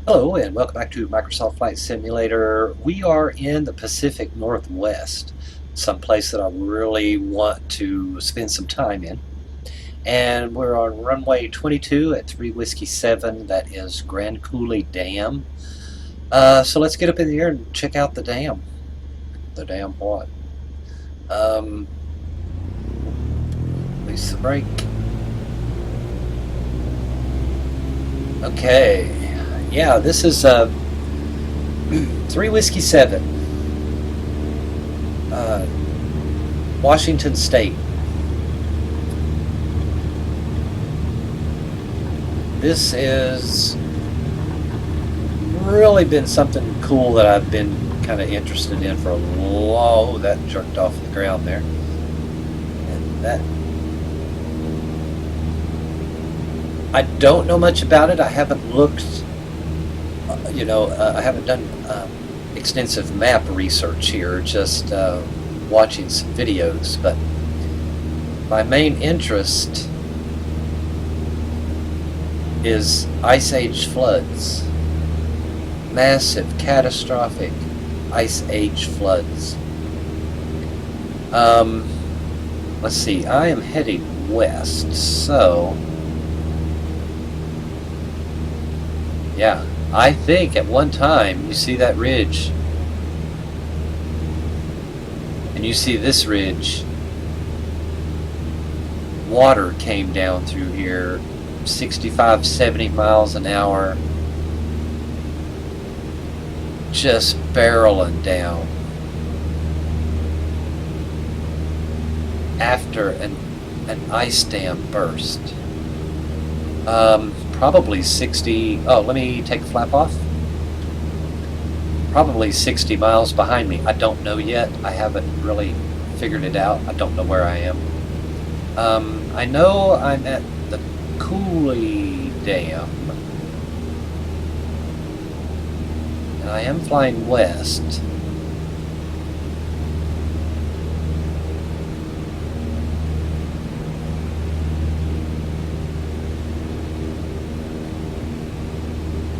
Hello and welcome back to Microsoft Flight Simulator. We are in the Pacific Northwest, someplace that I really want to spend some time in. And we're on runway 22 at 3 Whiskey 7. That is Grand Coulee Dam. So let's get up in the air and check out the dam. The dam what? Release the brake. Okay. Yeah, this is 3 Whiskey 7, Washington State. This has really been something cool that I've been kind of interested in for a while. Oh, that jerked off the ground there. And that, I don't know much about it. I haven't looked, I haven't done extensive map research here, just watching some videos. But my main interest is Ice Age floods. Massive, catastrophic Ice Age floods. Let's see, I am heading west, so yeah, I think at one time, you see that ridge, and you see this ridge, water came down through here 65, 70 miles an hour, just barreling down after an ice dam burst. Probably 60, oh, let me take the flap off. Probably 60 miles behind me. I don't know yet. I haven't really figured it out. I don't know where I am. I know I'm at the Coulee Dam. And I am flying west.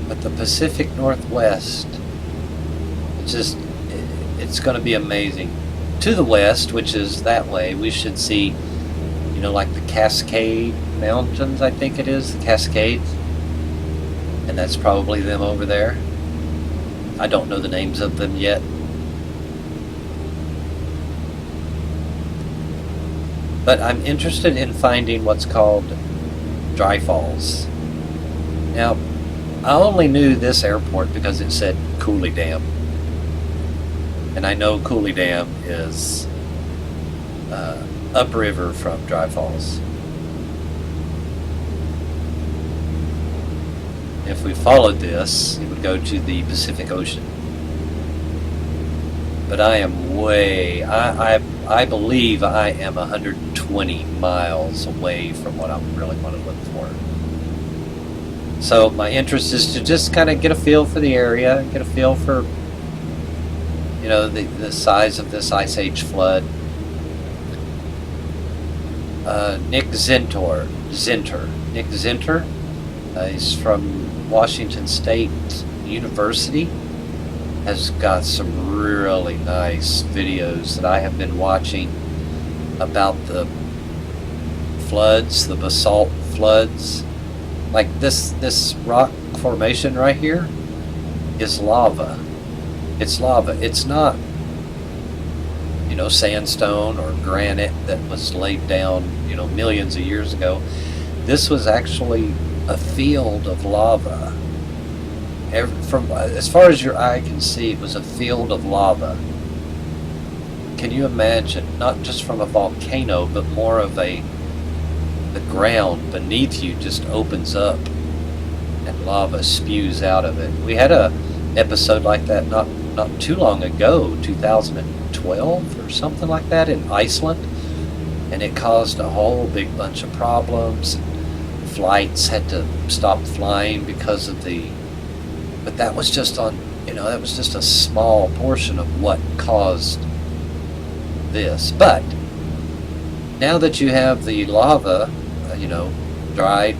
But the Pacific Northwest, it's going to be amazing. To the west, which is that way, we should see, like the Cascade Mountains, I think it is, the Cascades. And that's probably them over there. I don't know the names of them yet. But I'm interested in finding what's called dry falls. Now, I only knew this airport because it said Coulee Dam. And I know Coulee Dam is upriver from Dry Falls. If we followed this, it would go to the Pacific Ocean. But I am I believe I am 120 miles away from what I really want to look for. So my interest is to just kind of get a feel for the area, get a feel for, the size of this Ice Age flood. Nick Zinter, he's from Washington State University, has got some really nice videos that I have been watching about the floods, the basalt floods. Like this rock formation right here is lava. It's lava. It's not, sandstone or granite that was laid down, millions of years ago. This was actually a field of lava. From as far as your eye can see, it was a field of lava. Can you imagine? Not just from a volcano, but more of the ground beneath you just opens up and lava spews out of it. We had a episode like that not too long ago, 2012 or something like that, in Iceland, and it caused a whole big bunch of problems. Flights had to stop flying because of but that was just that was just a small portion of what caused this. But now that you have the lava, dried,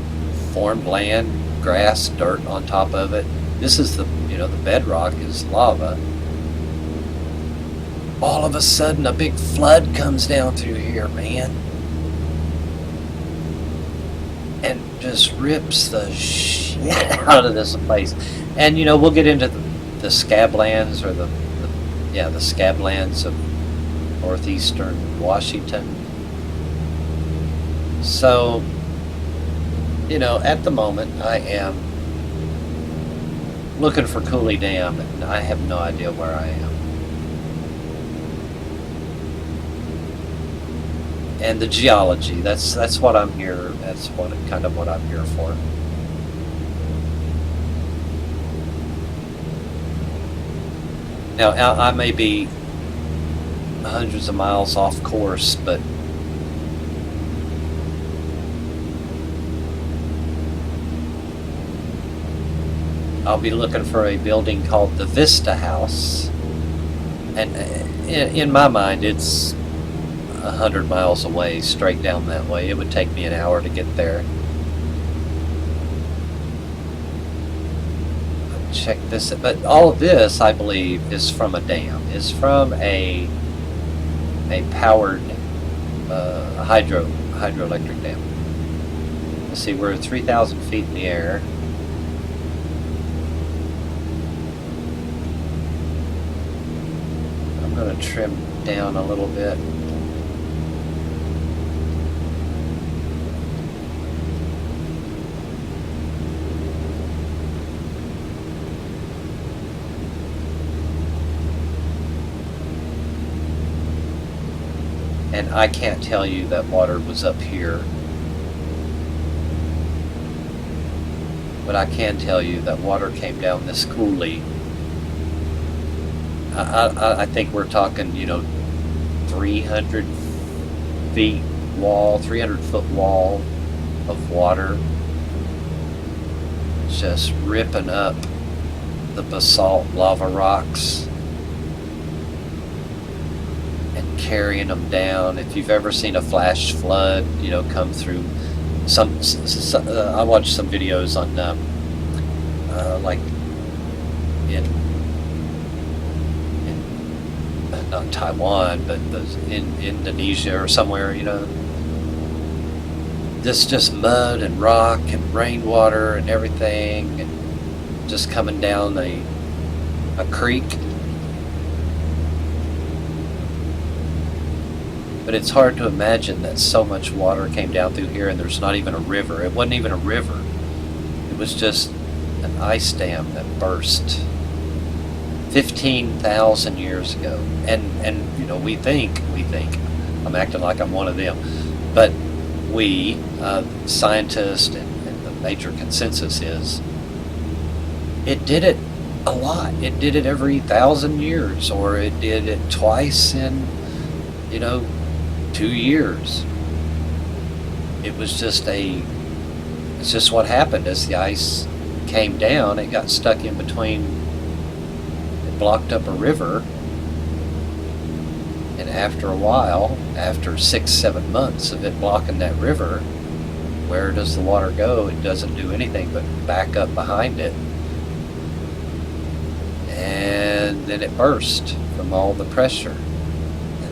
formed land, grass, dirt on top of it, This is the bedrock is lava. All of a sudden, a big flood comes down through here, man, and just rips the shit out of this place. And we'll get into the scablands, or the scablands of northeastern Washington. So, at the moment, I am looking for Coulee Dam, and I have no idea where I am. And the geology, that's what I'm here, that's what I'm here for. Now, I may be hundreds of miles off course, but I'll be looking for a building called the Vista House, and in my mind it's 100 miles away, straight down that way. It would take me an hour to get there. Check this, but all of this, I believe, is from a dam. Is from a powered hydroelectric dam. Let's see, we're 3,000 feet in the air. I'm going to trim down a little bit. And I can't tell you that water was up here, but I can tell you that water came down this Coulee. I think we're talking, 300 feet wall, 300-foot wall of water, just ripping up the basalt lava rocks and carrying them down. If you've ever seen a flash flood, come through I watched some videos on like in not Taiwan, but in Indonesia or somewhere, this just mud and rock and rainwater and everything, and just coming down a creek. But it's hard to imagine that so much water came down through here and there's not even a river. It wasn't even a river. It was just an ice dam that burst 15,000 years ago. And we think, I'm acting like I'm one of them, but we, scientists and the major consensus is, it did it a lot. It did it every 1,000 years, or it did it twice in, 2 years. It's just what happened as the ice came down. It got stuck in between, it blocked up a river, and after a while, after 6-7 months of it blocking that river, where does the water go? It doesn't do anything but back up behind it, and then it burst from all the pressure.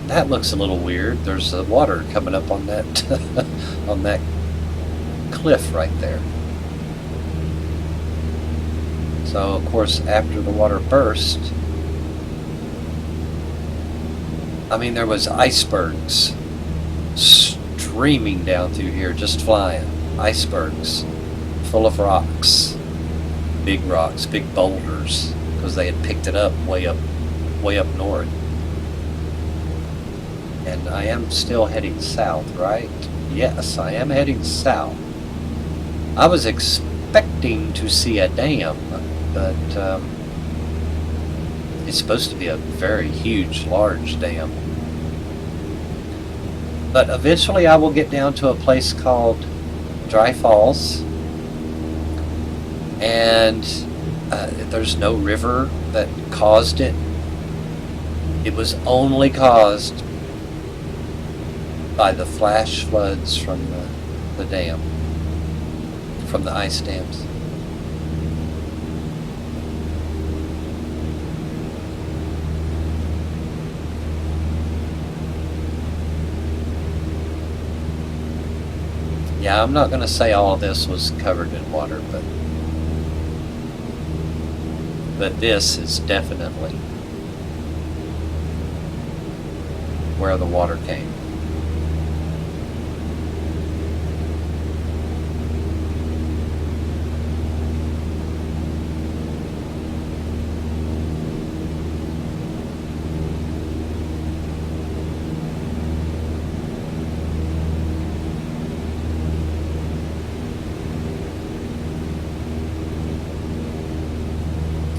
That looks a little weird. There's the water coming up on that on that cliff right there. So of course, after the water burst, there was icebergs streaming down through here, just flying. Icebergs full of rocks, big boulders, because they had picked it up way up north. And I am still heading south, right? Yes, I am heading south. I was expecting to see a dam, but it's supposed to be a very huge, large dam. But eventually I will get down to a place called Dry Falls, and there's no river that caused it. It was only caused by the flash floods from the dam, from the ice dams. Yeah, I'm not going to say all of this was covered in water, but this is definitely where the water came.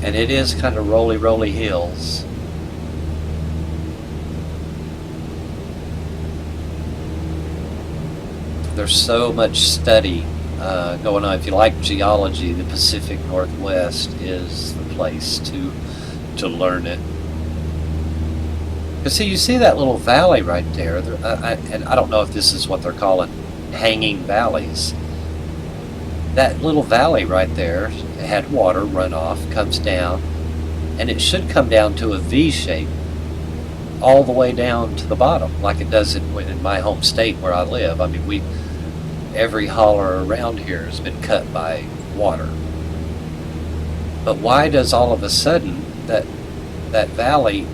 And it is kind of rolly hills. There's so much study going on. If you like geology, the Pacific Northwest is the place to learn it. Because see, you see that little valley right there, and I don't know if this is what they're calling hanging valleys. That little valley right there had water runoff, comes down, and it should come down to a V shape all the way down to the bottom, like it does in my home state where I live. I mean, every holler around here has been cut by water. But why does all of a sudden that valley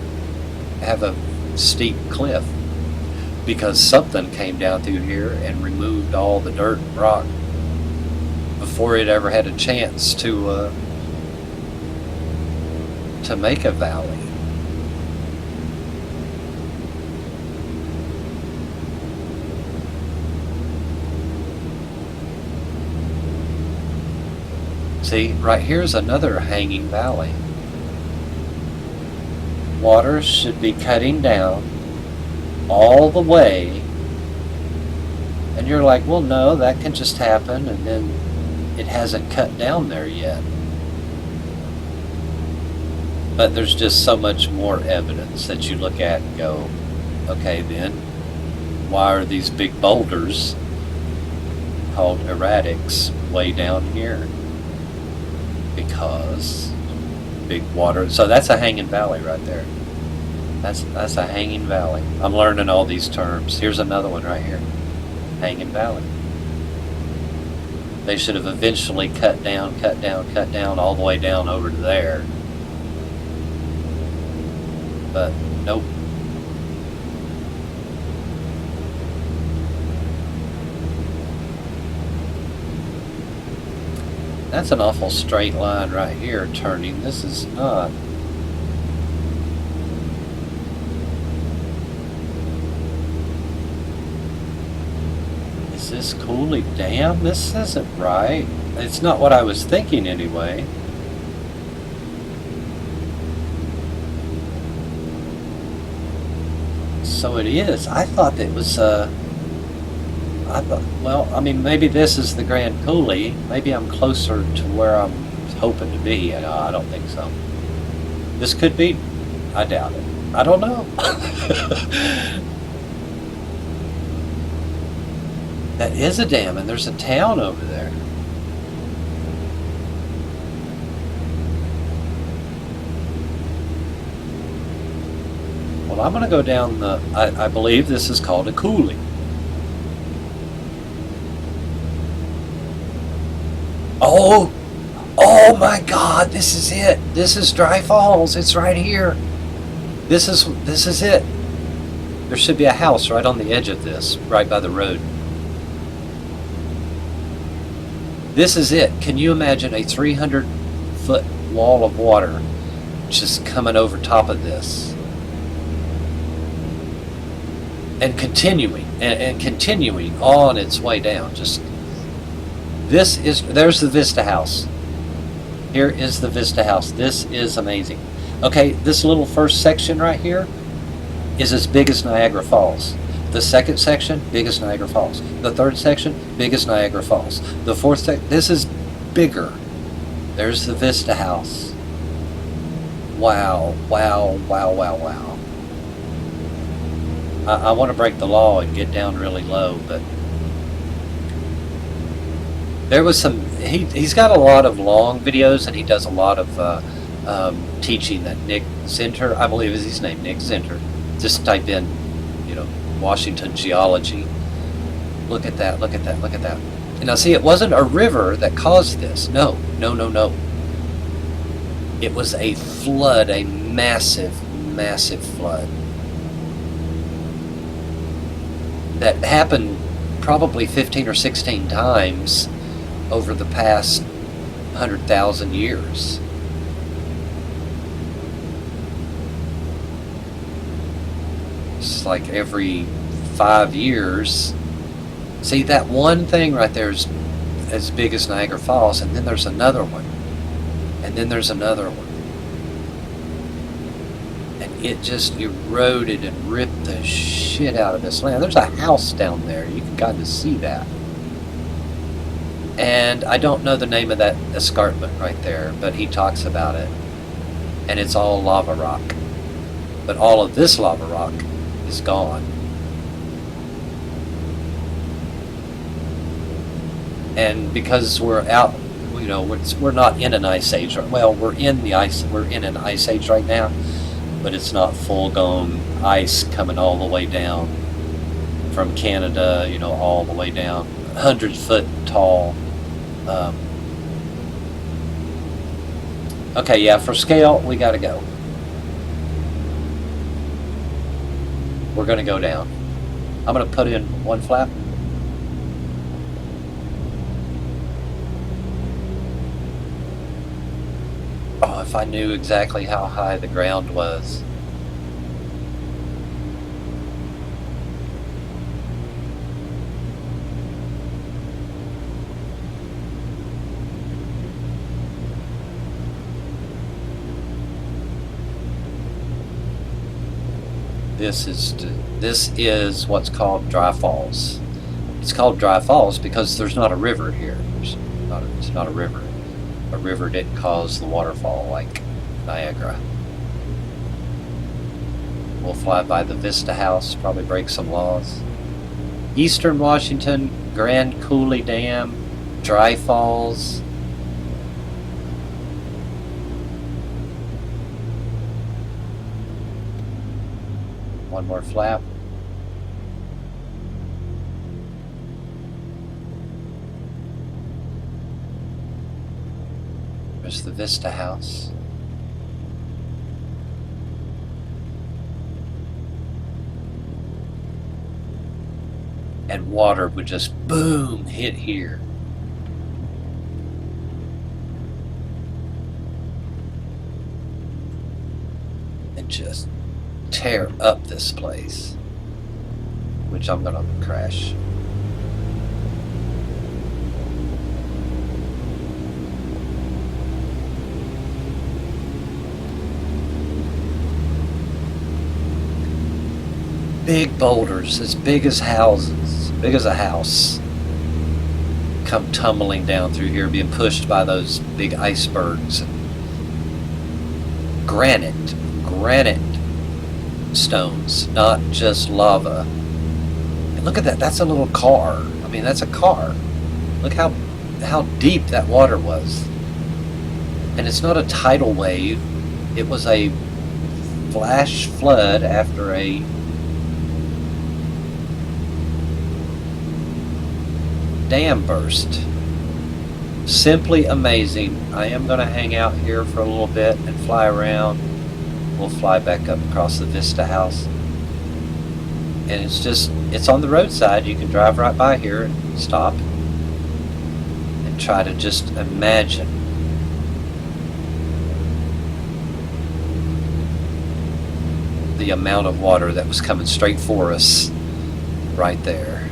have a steep cliff? Because something came down through here and removed all the dirt and rock before it ever had a chance to make a valley. See, right here's another hanging valley. Water should be cutting down all the way, and you're like, well, no, that can just happen, and then it hasn't cut down there yet. But there's just so much more evidence that you look at and go, okay, then why are these big boulders called erratics way down here? Because big water. So that's a hanging valley right there. That's a hanging valley. I'm learning all these terms. Here's another one right here. Hanging valley. They should have eventually cut down all the way down over to there. But nope. That's an awful straight line right here turning. This is not. Is this Coulee Dam? This isn't right. It's not what I was thinking anyway. So it is. I thought it was, well, I mean, maybe this is the Grand Coulee. Maybe I'm closer to where I'm hoping to be. I don't think so. This could be. I doubt it. I don't know. That is a dam, and there's a town over there. Well, I'm going to go down the, I believe this is called a coulee. Oh my God, this is it. This is Dry Falls. It's right here. This is it. There should be a house right on the edge of this, right by the road. This is it. Can you imagine a 300-foot wall of water just coming over top of this? And continuing, and continuing on its way down. Just, there's the Vista House. Here is the Vista House. This is amazing. Okay, this little first section right here is as big as Niagara Falls. The second section, big as Niagara Falls. The third section, big as Niagara Falls. The fourth section, this is bigger. There's the Vista House. Wow, wow, wow, wow, wow. I want to break the law and get down really low, but there was some, he's got a lot of long videos, and he does a lot of teaching that Nick Zenter, I believe is his name, Nick Zenter. Just type in, Washington geology, Look at that, look at that, look at that. And now see, it wasn't a river that caused this. No, no, no, no. It was a flood, a massive, massive flood that happened probably 15 or 16 times over the past 100,000 years. It's like every 5 years. See, that one thing right there is as big as Niagara Falls, and then there's another one, and then there's another one. And it just eroded and ripped the shit out of this land. There's a house down there. You can kind of see that. And I don't know the name of that escarpment right there, but he talks about it. And it's all lava rock. But all of this lava rock is gone. And because we're out, you know, we're not in an ice age. Well, we're in an ice age right now, but it's not full-blown ice coming all the way down from Canada, you know, all the way down, 100-foot tall. Okay, yeah, for scale, we gotta go. We're gonna go down. I'm gonna put in one flap. Oh, if I knew exactly how high the ground was. This is what's called dry falls. It's called dry falls because there's not a river here. It's not a river. A river didn't cause the waterfall like Niagara. We'll fly by the Vista House, probably break some laws. Eastern Washington, Grand Coulee Dam, Dry Falls. One more flap. There's the Vista House. And water would just boom hit here. And just tear up this place, which I'm gonna crash. Big boulders, as big as houses, big as a house, come tumbling down through here, being pushed by those big icebergs. And granite stones, not just lava. And look at that, that's a little car. I mean, that's a car. Look how deep that water was. And it's not a tidal wave. It was a flash flood after a dam burst. Simply amazing. I am going to hang out here for a little bit and fly around. We'll fly back up across the Vista House. And it's on the roadside. You can drive right by here and stop and try to just imagine the amount of water that was coming straight for us right there.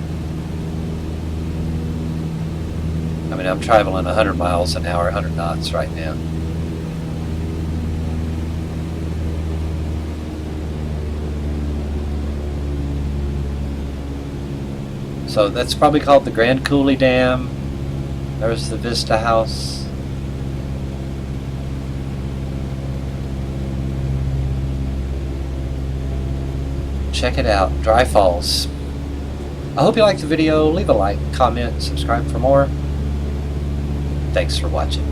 I mean, I'm traveling 100 miles an hour, 100 knots right now. So that's probably called the Grand Coulee Dam. There's the Vista House. Check it out, Dry Falls. I hope you liked the video. Leave a like, comment, subscribe for more. Thanks for watching.